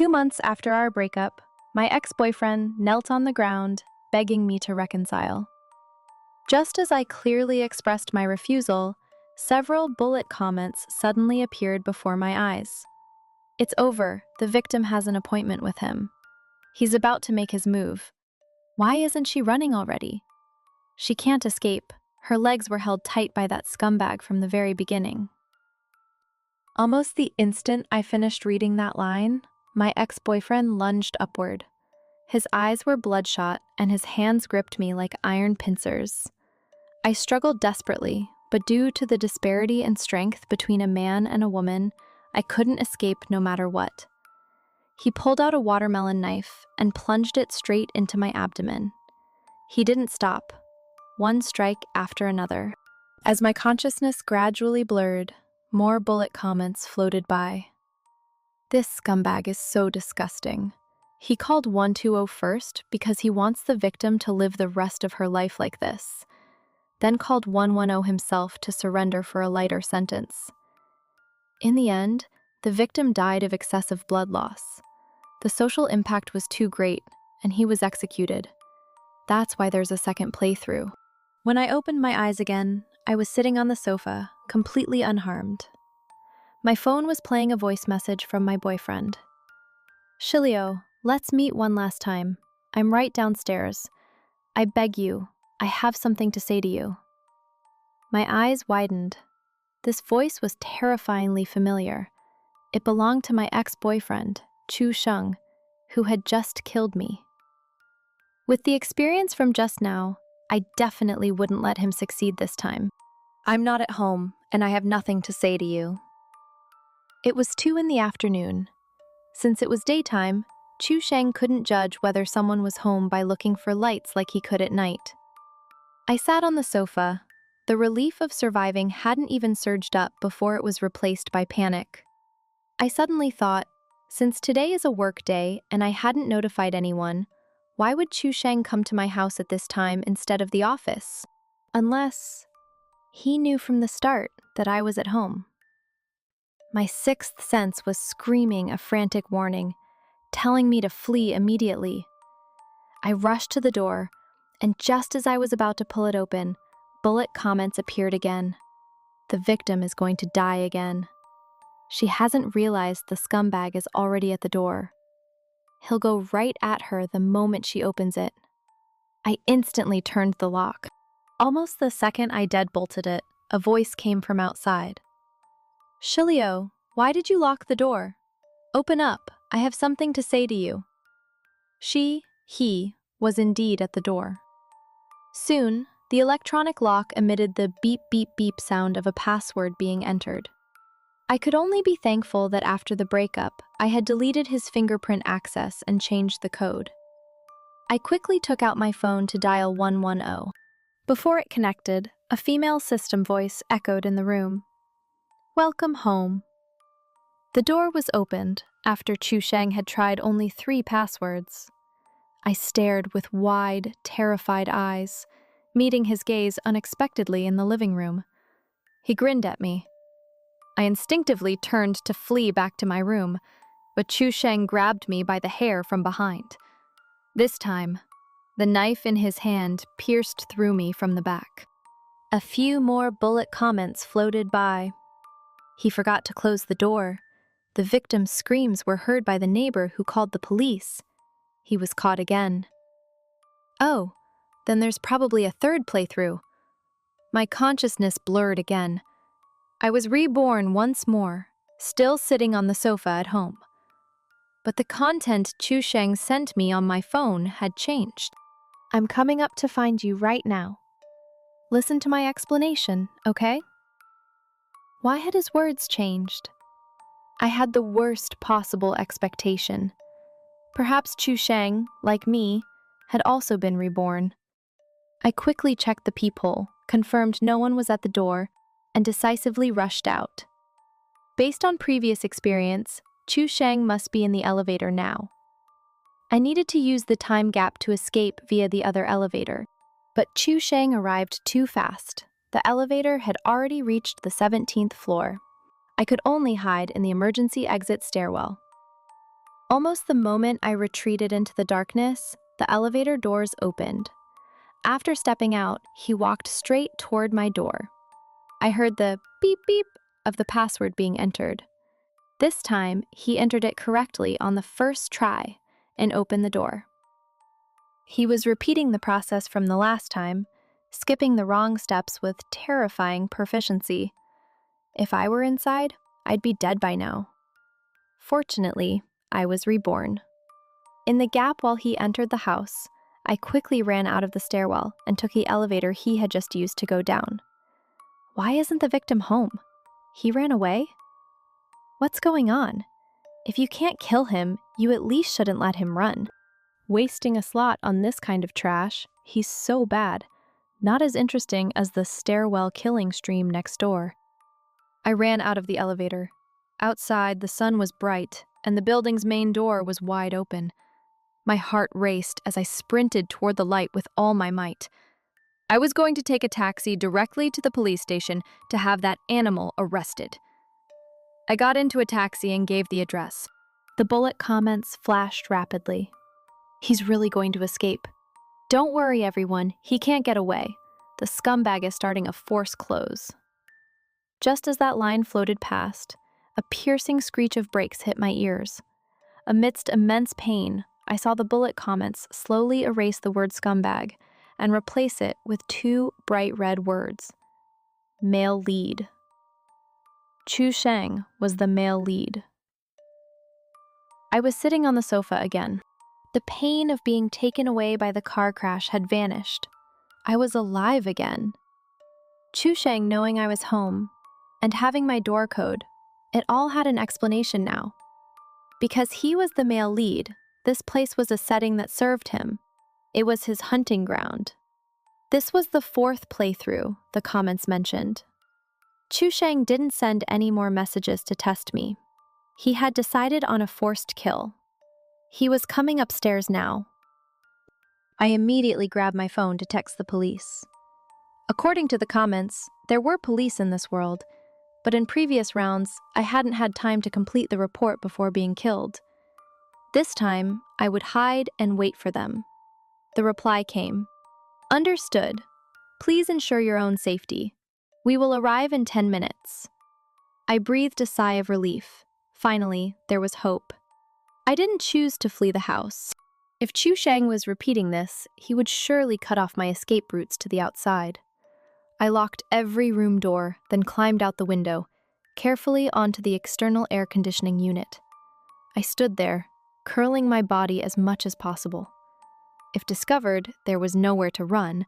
2 months after our breakup, my ex-boyfriend knelt on the ground, begging me to reconcile. Just as I clearly expressed my refusal, several bullet comments suddenly appeared before my eyes. "It's over. The victim has an appointment with him. He's about to make his move. Why isn't she running already? She can't escape. Her legs were held tight by that scumbag from the very beginning." Almost the instant I finished reading that line, my ex-boyfriend lunged upward. His eyes were bloodshot and his hands gripped me like iron pincers. I struggled desperately, but due to the disparity in strength between a man and a woman, I couldn't escape no matter what. He pulled out a watermelon knife and plunged it straight into my abdomen. He didn't stop, one strike after another. As my consciousness gradually blurred, more bullet comments floated by. "This scumbag is so disgusting. He called 120 first because he wants the victim to live the rest of her life like this, then called 110 himself to surrender for a lighter sentence. In the end, the victim died of excessive blood loss. The social impact was too great, and he was executed. That's why there's a second playthrough." When I opened my eyes again, I was sitting on the sofa, completely unharmed. My phone was playing a voice message from my boyfriend. "Shiliu, let's meet one last time. I'm right downstairs. I beg you, I have something to say to you." My eyes widened. This voice was terrifyingly familiar. It belonged to my ex-boyfriend, Chu Sheng, who had just killed me. With the experience from just now, I definitely wouldn't let him succeed this time. "I'm not at home, and I have nothing to say to you." It was 2 in the afternoon. Since it was daytime, Chu Sheng couldn't judge whether someone was home by looking for lights like he could at night. I sat on the sofa. The relief of surviving hadn't even surged up before it was replaced by panic. I suddenly thought, since today is a work day and I hadn't notified anyone, why would Chu Sheng come to my house at this time instead of the office? Unless he knew from the start that I was at home. My sixth sense was screaming a frantic warning, telling me to flee immediately. I rushed to the door, and just as I was about to pull it open, bullet comments appeared again. "The victim is going to die again. She hasn't realized the scumbag is already at the door. He'll go right at her the moment she opens it." I instantly turned the lock. Almost the second I deadbolted it, a voice came from outside. "Shiliu, why did you lock the door? Open up, I have something to say to you." He was indeed at the door. Soon, the electronic lock emitted the beep beep beep sound of a password being entered. I could only be thankful that after the breakup, I had deleted his fingerprint access and changed the code. I quickly took out my phone to dial 110. Before it connected, a female system voice echoed in the room. "Welcome home." The door was opened after Chu Sheng had tried only 3 passwords. I stared with wide, terrified eyes, meeting his gaze unexpectedly in the living room. He grinned at me. I instinctively turned to flee back to my room, but Chu Sheng grabbed me by the hair from behind. This time, the knife in his hand pierced through me from the back. A few more bullet comments floated by. He forgot to close the door. The victim's screams were heard by the neighbor who called the police. He was caught again. Oh, then there's probably a third playthrough. My consciousness blurred again. I was reborn once more, still sitting on the sofa at home. But the content Chu Sheng sent me on my phone had changed. "I'm coming up to find you right now. Listen to my explanation, okay?" Why had his words changed? I had the worst possible expectation. Perhaps Chu Sheng, like me, had also been reborn. I quickly checked the peephole, confirmed no one was at the door, and decisively rushed out. Based on previous experience, Chu Sheng must be in the elevator now. I needed to use the time gap to escape via the other elevator, but Chu Sheng arrived too fast. The elevator had already reached the 17th floor. I could only hide in the emergency exit stairwell. Almost the moment I retreated into the darkness, the elevator doors opened. After stepping out, he walked straight toward my door. I heard the beep beep of the password being entered. This time, he entered it correctly on the first try and opened the door. He was repeating the process from the last time, skipping the wrong steps with terrifying proficiency. If I were inside, I'd be dead by now. Fortunately, I was reborn. In the gap while he entered the house, I quickly ran out of the stairwell and took the elevator he had just used to go down. Why isn't the victim home? He ran away? What's going on? If you can't kill him, you at least shouldn't let him run. Wasting a slot on this kind of trash, he's so bad. Not as interesting as the stairwell killing stream next door. I ran out of the elevator. Outside, the sun was bright, and the building's main door was wide open. My heart raced as I sprinted toward the light with all my might. I was going to take a taxi directly to the police station to have that animal arrested. I got into a taxi and gave the address. The bullet comments flashed rapidly. He's really going to escape. Don't worry, everyone, he can't get away. The scumbag is starting a forced close. Just as that line floated past, a piercing screech of brakes hit my ears. Amidst immense pain, I saw the bullet comments slowly erase the word scumbag and replace it with two bright red words. Male lead. Chu Sheng was the male lead. I was sitting on the sofa again. The pain of being taken away by the car crash had vanished. I was alive again. Chu Sheng knowing I was home, and having my door code, it all had an explanation now. Because he was the male lead, this place was a setting that served him. It was his hunting ground. This was the fourth playthrough, the comments mentioned. Chu Sheng didn't send any more messages to test me. He had decided on a forced kill. He was coming upstairs now. I immediately grabbed my phone to text the police. According to the comments, there were police in this world, but in previous rounds, I hadn't had time to complete the report before being killed. This time, I would hide and wait for them. The reply came. Understood. Please ensure your own safety. We will arrive in 10 minutes. I breathed a sigh of relief. Finally, there was hope. I didn't choose to flee the house. If Chu Sheng was repeating this, he would surely cut off my escape routes to the outside. I locked every room door, then climbed out the window, carefully onto the external air conditioning unit. I stood there, curling my body as much as possible. If discovered, there was nowhere to run,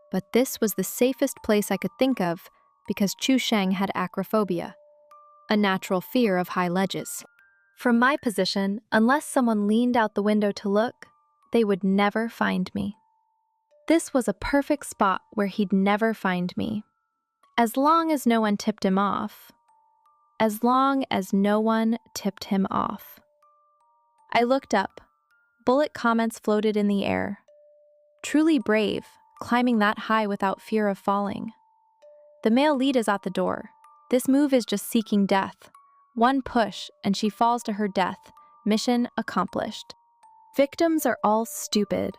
but this was the safest place I could think of because Chu Sheng had acrophobia, a natural fear of high ledges. From my position, unless someone leaned out the window to look, they would never find me. This was a perfect spot where he'd never find me. As long as no one tipped him off. As long as no one tipped him off. I looked up. Bullet comments floated in the air. Truly brave, climbing that high without fear of falling. The male lead is at the door. This move is just seeking death. One push, and she falls to her death. Mission accomplished. Victims are all stupid.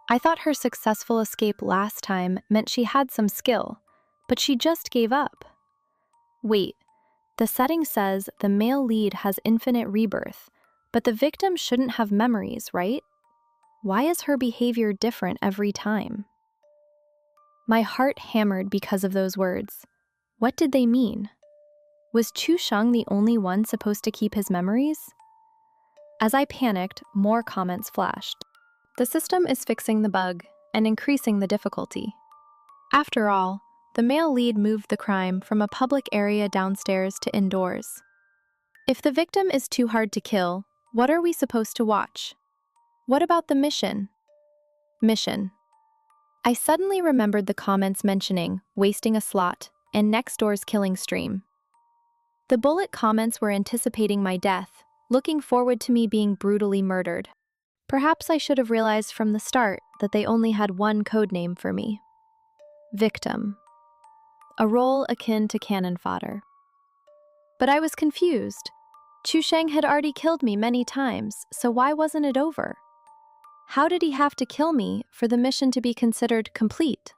I thought her successful escape last time meant she had some skill, but she just gave up. Wait, the setting says the male lead has infinite rebirth, but the victim shouldn't have memories, right? Why is her behavior different every time? My heart hammered because of those words. What did they mean? Was Chu Sheng the only one supposed to keep his memories? As I panicked, more comments flashed. The system is fixing the bug and increasing the difficulty. After all, the male lead moved the crime from a public area downstairs to indoors. If the victim is too hard to kill, what are we supposed to watch? What about the mission? Mission. I suddenly remembered the comments mentioning wasting a slot and next door's killing stream. The bullet comments were anticipating my death, looking forward to me being brutally murdered. Perhaps I should have realized from the start that they only had one codename for me. Victim. A role akin to cannon fodder. But I was confused. Chu Sheng had already killed me many times, so why wasn't it over? How did he have to kill me for the mission to be considered complete?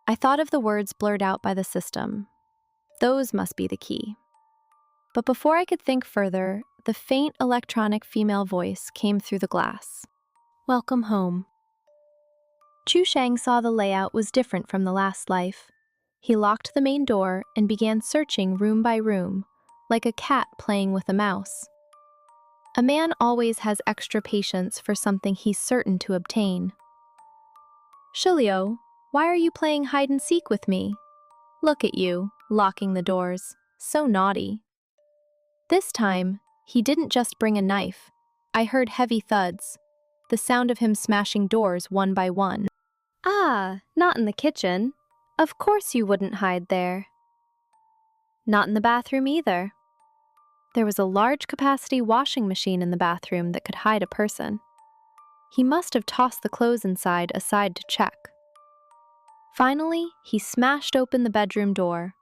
I thought of the words blurred out by the system. Those must be the key. But before I could think further, the faint electronic female voice came through the glass. Welcome home. Chu Sheng saw the layout was different from the last life. He locked the main door and began searching room by room, like a cat playing with a mouse. A man always has extra patience for something he's certain to obtain. Shiliu, why are you playing hide-and-seek with me? Look at you, locking the doors. So naughty. This time, he didn't just bring a knife. I heard heavy thuds, the sound of him smashing doors one by one. Ah, not in the kitchen. Of course you wouldn't hide there. Not in the bathroom either. There was a large-capacity washing machine in the bathroom that could hide a person. He must have tossed the clothes inside aside to check. Finally, he smashed open the bedroom door.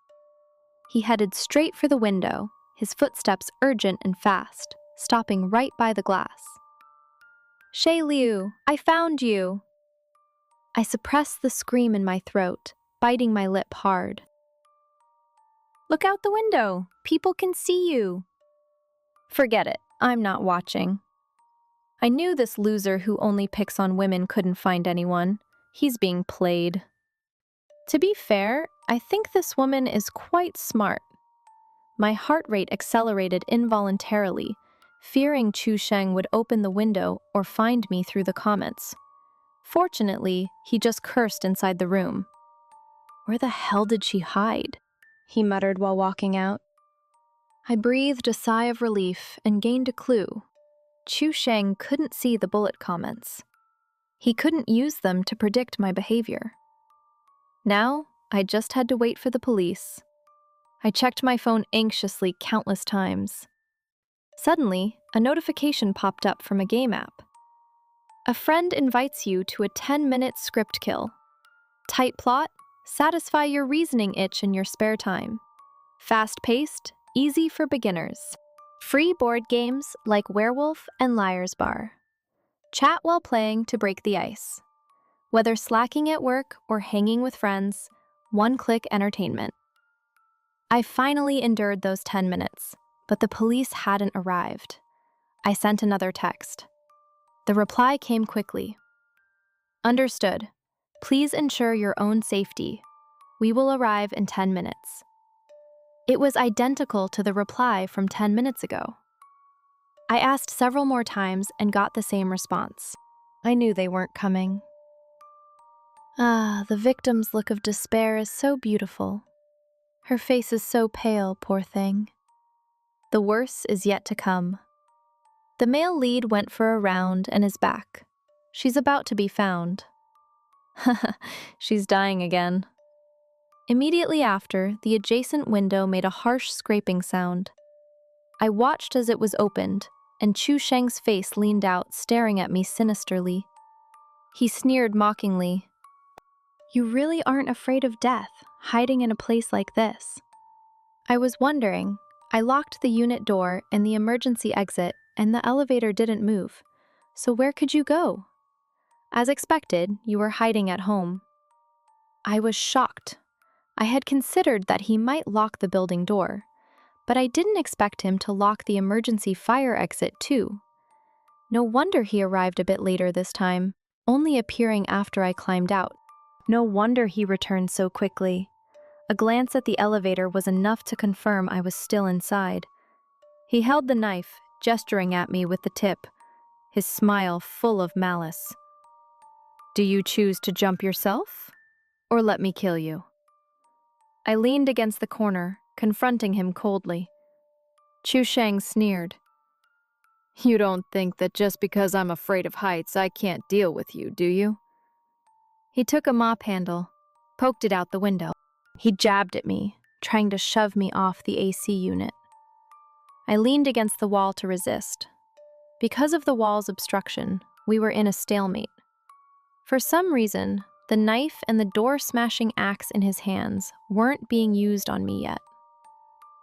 He headed straight for the window, his footsteps urgent and fast, stopping right by the glass. Shiliu, I found you! I suppressed the scream in my throat, biting my lip hard. Look out the window! People can see you! Forget it, I'm not watching. I knew this loser who only picks on women couldn't find anyone. He's being played. To be fair, I think this woman is quite smart. My heart rate accelerated involuntarily, fearing Chu Sheng would open the window or find me through the comments. Fortunately, he just cursed inside the room. Where the hell did she hide? He muttered while walking out. I breathed a sigh of relief and gained a clue. Chu Sheng couldn't see the bullet comments. He couldn't use them to predict my behavior. Now, I just had to wait for the police. I checked my phone anxiously countless times. Suddenly, a notification popped up from a game app. A friend invites you to a 10-minute script kill. Tight plot, satisfy your reasoning itch in your spare time. Fast-paced, easy for beginners. Free board games like Werewolf and Liar's Bar. Chat while playing to break the ice. Whether slacking at work or hanging with friends, one-click entertainment. I finally endured those 10 minutes, but the police hadn't arrived. I sent another text. The reply came quickly. Understood. Please ensure your own safety. We will arrive in 10 minutes. It was identical to the reply from 10 minutes ago. I asked several more times and got the same response. I knew they weren't coming. Ah, the victim's look of despair is so beautiful. Her face is so pale, poor thing. The worst is yet to come. The male lead went for a round and is back. She's about to be found. She's dying again. Immediately after, the adjacent window made a harsh scraping sound. I watched as it was opened, and Chu Sheng's face leaned out, staring at me sinisterly. He sneered mockingly. You really aren't afraid of death, hiding in a place like this? I was wondering. I locked the unit door and the emergency exit, and the elevator didn't move. So where could you go? As expected, you were hiding at home. I was shocked. I had considered that he might lock the building door, but I didn't expect him to lock the emergency fire exit too. No wonder he arrived a bit later this time, only appearing after I climbed out. No wonder he returned so quickly. A glance at the elevator was enough to confirm I was still inside. He held the knife, gesturing at me with the tip, his smile full of malice. Do you choose to jump yourself, or let me kill you? I leaned against the corner, confronting him coldly. Chu Sheng sneered. You don't think that just because I'm afraid of heights, I can't deal with you, do you? He took a mop handle, poked it out the window. He jabbed at me, trying to shove me off the AC unit. I leaned against the wall to resist. Because of the wall's obstruction, we were in a stalemate. For some reason, the knife and the door-smashing axe in his hands weren't being used on me yet.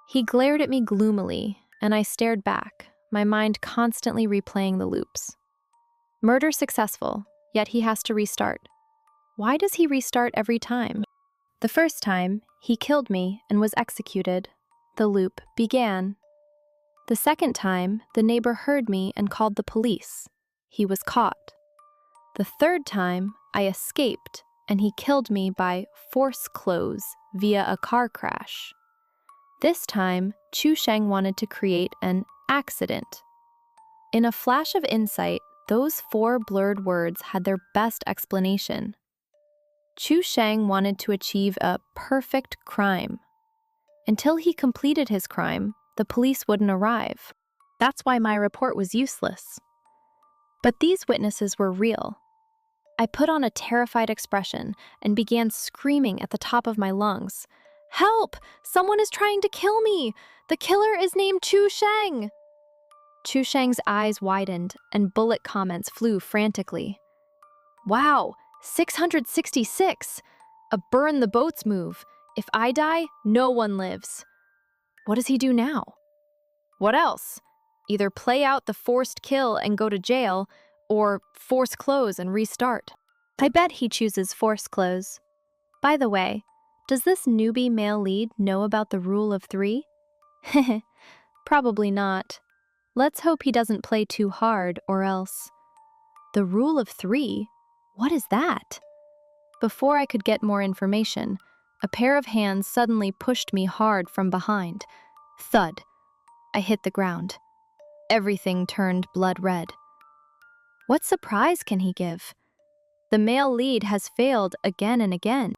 He glared at me gloomily, and I stared back, my mind constantly replaying the loops. Murder successful, yet he has to restart. Why does he restart every time? The first time, he killed me and was executed. The loop began. The second time, the neighbor heard me and called the police. He was caught. The third time, I escaped, and he killed me by force close via a car crash. This time, Chu Sheng wanted to create an accident. In a flash of insight, those 4 blurred words had their best explanation. Chu Sheng wanted to achieve a perfect crime. Until he completed his crime, the police wouldn't arrive. That's why my report was useless. But these witnesses were real. I put on a terrified expression and began screaming at the top of my lungs. "Help! Someone is trying to kill me! The killer is named Chu Sheng!" Chu Sheng's eyes widened and bullet comments flew frantically. "Wow, 666! A burn the boats move. If I die, no one lives. What does he do now? What else? Either play out the forced kill and go to jail, or force close and restart." I bet he chooses force close. By the way, does this newbie male lead know about the rule of 3? Probably not. Let's hope he doesn't play too hard, or else. The rule of 3? What is that? Before I could get more information, a pair of hands suddenly pushed me hard from behind. Thud. I hit the ground. Everything turned blood red. What surprise can he give? The male lead has failed again and again.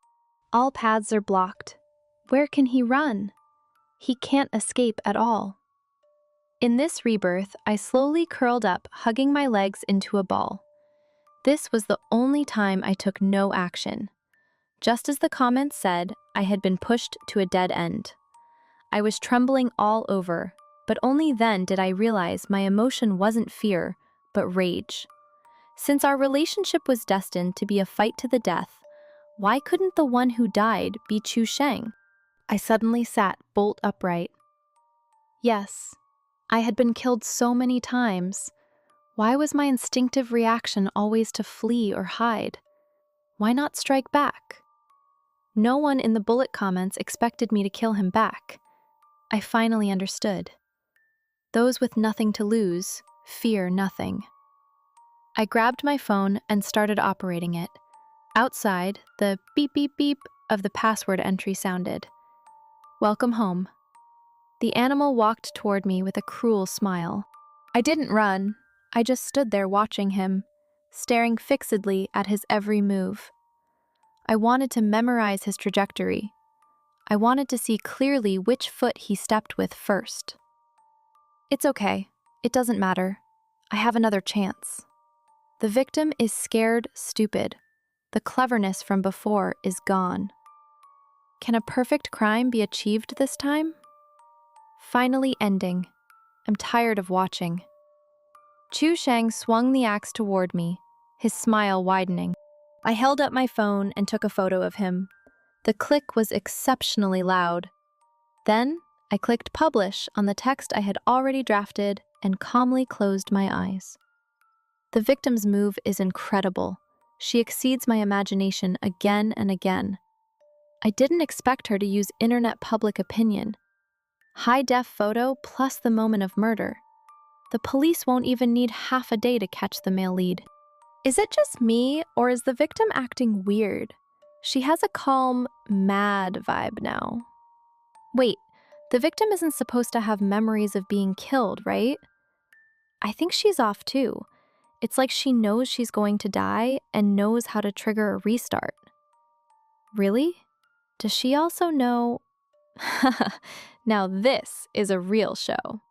All paths are blocked. Where can he run? He can't escape at all. In this rebirth, I slowly curled up, hugging my legs into a ball. This was the only time I took no action. Just as the comments said, I had been pushed to a dead end. I was trembling all over, but only then did I realize my emotion wasn't fear, but rage. Since our relationship was destined to be a fight to the death, why couldn't the one who died be Chu Sheng? I suddenly sat bolt upright. Yes, I had been killed so many times. Why was my instinctive reaction always to flee or hide? Why not strike back? No one in the bullet comments expected me to kill him back. I finally understood. Those with nothing to lose fear nothing. I grabbed my phone and started operating it. Outside, the beep beep beep of the password entry sounded. Welcome home. The animal walked toward me with a cruel smile. I didn't run. I just stood there watching him, staring fixedly at his every move. I wanted to memorize his trajectory. I wanted to see clearly which foot he stepped with first. It's okay. It doesn't matter. I have another chance. The victim is scared stupid. The cleverness from before is gone. Can a perfect crime be achieved this time? Finally ending. I'm tired of watching. Chu Sheng swung the axe toward me, his smile widening. I held up my phone and took a photo of him. The click was exceptionally loud. Then, I clicked publish on the text I had already drafted and calmly closed my eyes. The victim's move is incredible. She exceeds my imagination again and again. I didn't expect her to use internet public opinion. High-def photo plus the moment of murder. The police won't even need half a day to catch the male lead. Is it just me, or is the victim acting weird? She has a calm, mad vibe now. Wait, the victim isn't supposed to have memories of being killed, right? I think she's off too. It's like she knows she's going to die and knows how to trigger a restart. Really? Does she also know? Now this is a real show.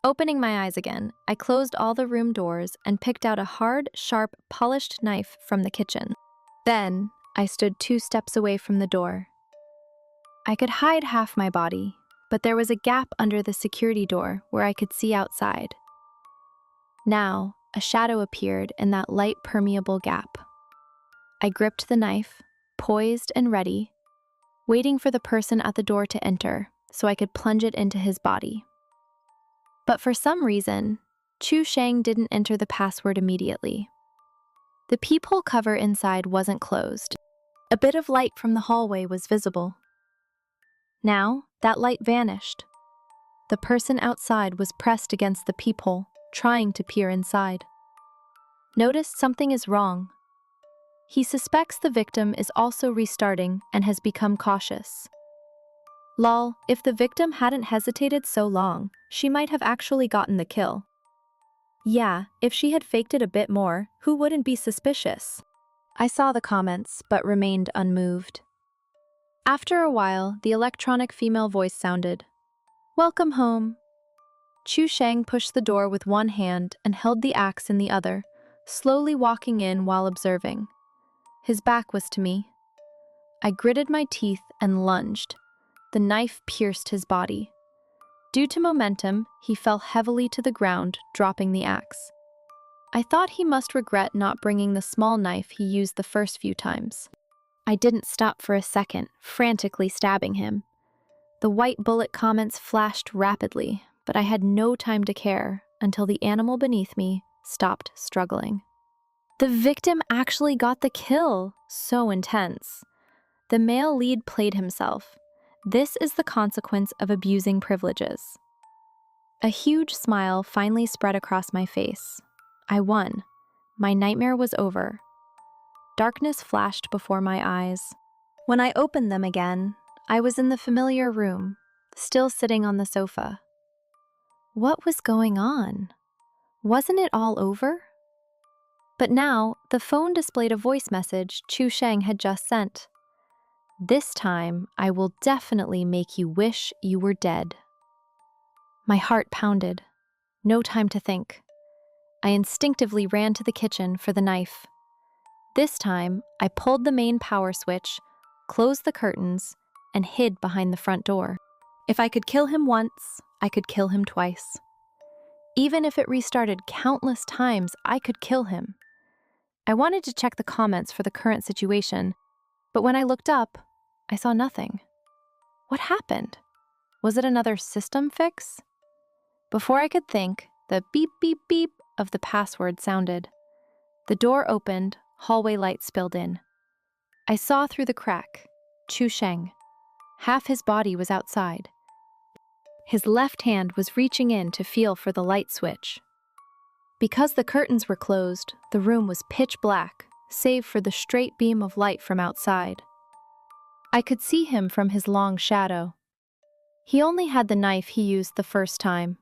Opening my eyes again, I closed all the room doors and picked out a hard, sharp, polished knife from the kitchen. Then, I stood 2 steps away from the door. I could hide half my body, but there was a gap under the security door where I could see outside. Now, a shadow appeared in that light permeable gap. I gripped the knife, poised and ready, waiting for the person at the door to enter so I could plunge it into his body. But for some reason, Chu Sheng didn't enter the password immediately. The peephole cover inside wasn't closed. A bit of light from the hallway was visible. Now, that light vanished. The person outside was pressed against the peephole, trying to peer inside. Noticed something is wrong. He suspects the victim is also restarting and has become cautious. Lol, if the victim hadn't hesitated so long, she might have actually gotten the kill. Yeah, if she had faked it a bit more, who wouldn't be suspicious? I saw the comments, but remained unmoved. After a while, the electronic female voice sounded. Welcome home. Chu Sheng pushed the door with one hand and held the axe in the other, slowly walking in while observing. His back was to me. I gritted my teeth and lunged. The knife pierced his body. Due to momentum, he fell heavily to the ground, dropping the axe. I thought he must regret not bringing the small knife he used the first few times. I didn't stop for a second, frantically stabbing him. The white bullet comments flashed rapidly, but I had no time to care until the animal beneath me stopped struggling. The victim actually got the kill. So intense. The male lead played himself. This is the consequence of abusing privileges. A huge smile finally spread across my face. I won. My nightmare was over. Darkness flashed before my eyes. When I opened them again, I was in the familiar room, still sitting on the sofa. What was going on? Wasn't it all over? But now, the phone displayed a voice message Chu Sheng had just sent. This time, I will definitely make you wish you were dead. My heart pounded. No time to think. I instinctively ran to the kitchen for the knife. This time, I pulled the main power switch, closed the curtains, and hid behind the front door. If I could kill him once, I could kill him twice. Even if it restarted countless times, I could kill him. I wanted to check the comments for the current situation, but when I looked up, I saw nothing. What happened? Was it another system fix? Before I could think, the beep beep beep of the password sounded. The door opened, hallway light spilled in. I saw through the crack, Chu Sheng. Half his body was outside. His left hand was reaching in to feel for the light switch. Because the curtains were closed, the room was pitch black, save for the straight beam of light from outside. I could see him from his long shadow. He only had the knife he used the first time.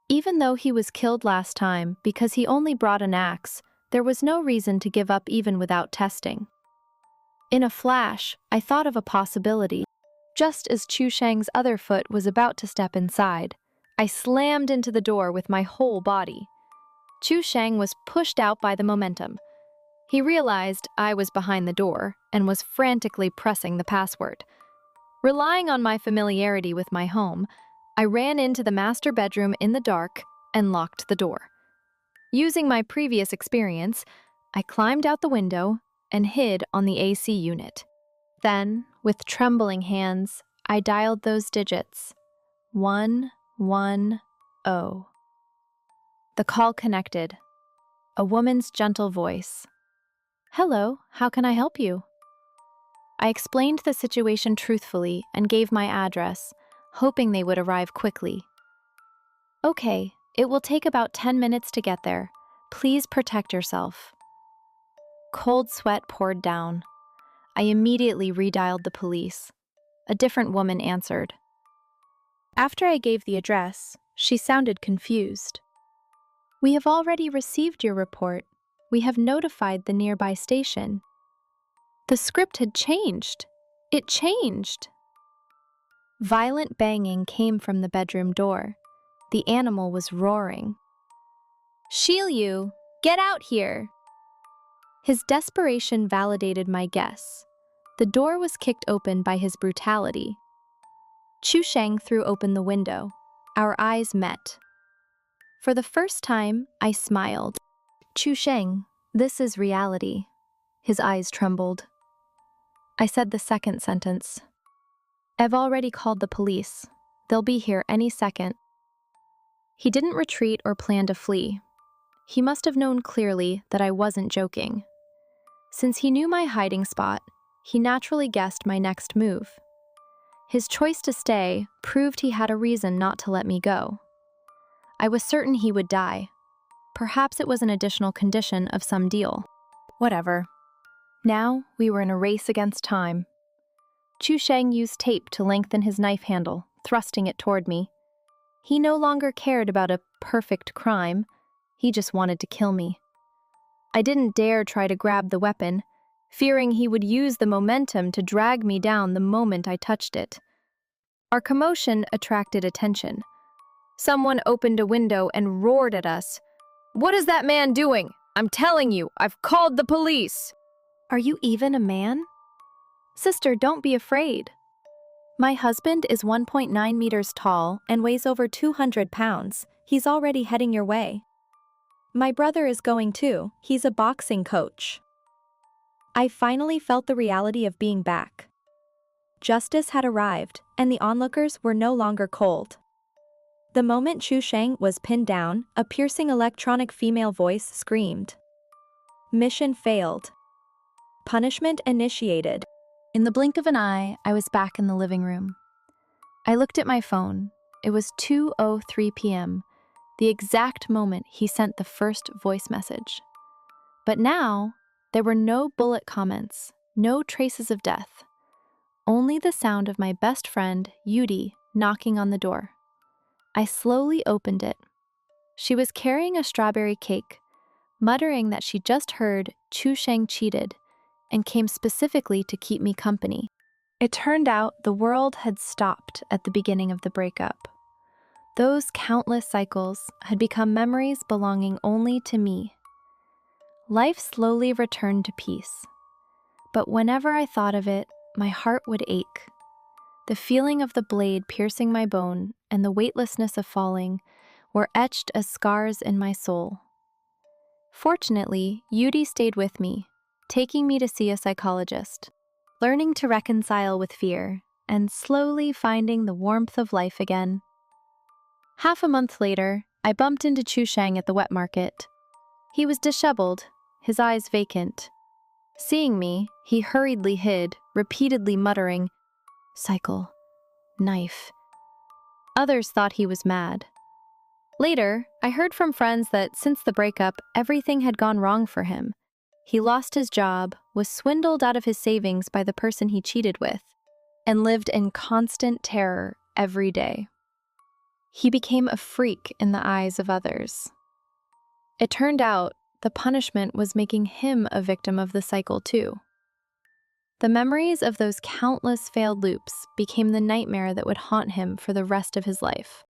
Even though he was killed last time because he only brought an axe, there was no reason to give up even without testing. In a flash, I thought of a possibility. Just as Chu Sheng's other foot was about to step inside, I slammed into the door with my whole body. Chu Sheng was pushed out by the momentum. He realized I was behind the door and was frantically pressing the password. Relying on my familiarity with my home, I ran into the master bedroom in the dark and locked the door. Using my previous experience, I climbed out the window and hid on the AC unit. Then, with trembling hands, I dialed those digits. 110. The call connected. A woman's gentle voice. Hello, how can I help you? I explained the situation truthfully and gave my address, hoping they would arrive quickly. Okay, it will take about 10 minutes to get there. Please protect yourself. Cold sweat poured down. I immediately redialed the police. A different woman answered. After I gave the address, she sounded confused. We have already received your report. We have notified the nearby station. The script had changed. It changed. Violent banging came from the bedroom door. The animal was roaring. Shiliu, get out here! His desperation validated my guess. The door was kicked open by his brutality. Chu Sheng threw open the window. Our eyes met. For the first time, I smiled. Chu Sheng, this is reality. His eyes trembled. I said the second sentence. I've already called the police. They'll be here any second. He didn't retreat or plan to flee. He must have known clearly that I wasn't joking. Since he knew my hiding spot, he naturally guessed my next move. His choice to stay proved he had a reason not to let me go. I was certain he would die. Perhaps it was an additional condition of some deal. Whatever. Now we were in a race against time. Chu Sheng used tape to lengthen his knife handle, thrusting it toward me. He no longer cared about a perfect crime. He just wanted to kill me. I didn't dare try to grab the weapon, fearing he would use the momentum to drag me down the moment I touched it. Our commotion attracted attention. Someone opened a window and roared at us. "What is that man doing? I'm telling you, I've called the police!" "Are you even a man?" "Sister, don't be afraid. My husband is 1.9 meters tall and weighs over 200 pounds. He's already heading your way. My brother is going too. He's a boxing coach." I finally felt the reality of being back. Justice had arrived, and the onlookers were no longer cold. The moment Chu Sheng was pinned down, a piercing electronic female voice screamed. Mission failed. Punishment initiated. In the blink of an eye, I was back in the living room. I looked at my phone. It was 2:03 p.m., the exact moment he sent the first voice message. But now, there were no bullet comments, no traces of death. Only the sound of my best friend, Yudi, knocking on the door. I slowly opened it. She was carrying a strawberry cake, muttering that she just heard Chu Sheng cheated and came specifically to keep me company. It turned out the world had stopped at the beginning of the breakup. Those countless cycles had become memories belonging only to me. Life slowly returned to peace. But whenever I thought of it, my heart would ache. The feeling of the blade piercing my bone and the weightlessness of falling were etched as scars in my soul. Fortunately, Yudi stayed with me, taking me to see a psychologist, learning to reconcile with fear, and slowly finding the warmth of life again. Half a month later, I bumped into Chu Sheng at the wet market. He was disheveled, his eyes vacant. Seeing me, he hurriedly hid, repeatedly muttering, "Cycle, knife." Others thought he was mad. Later, I heard from friends that since the breakup, everything had gone wrong for him. He lost his job, was swindled out of his savings by the person he cheated with, and lived in constant terror every day. He became a freak in the eyes of others. It turned out the punishment was making him a victim of the cycle too. The memories of those countless failed loops became the nightmare that would haunt him for the rest of his life.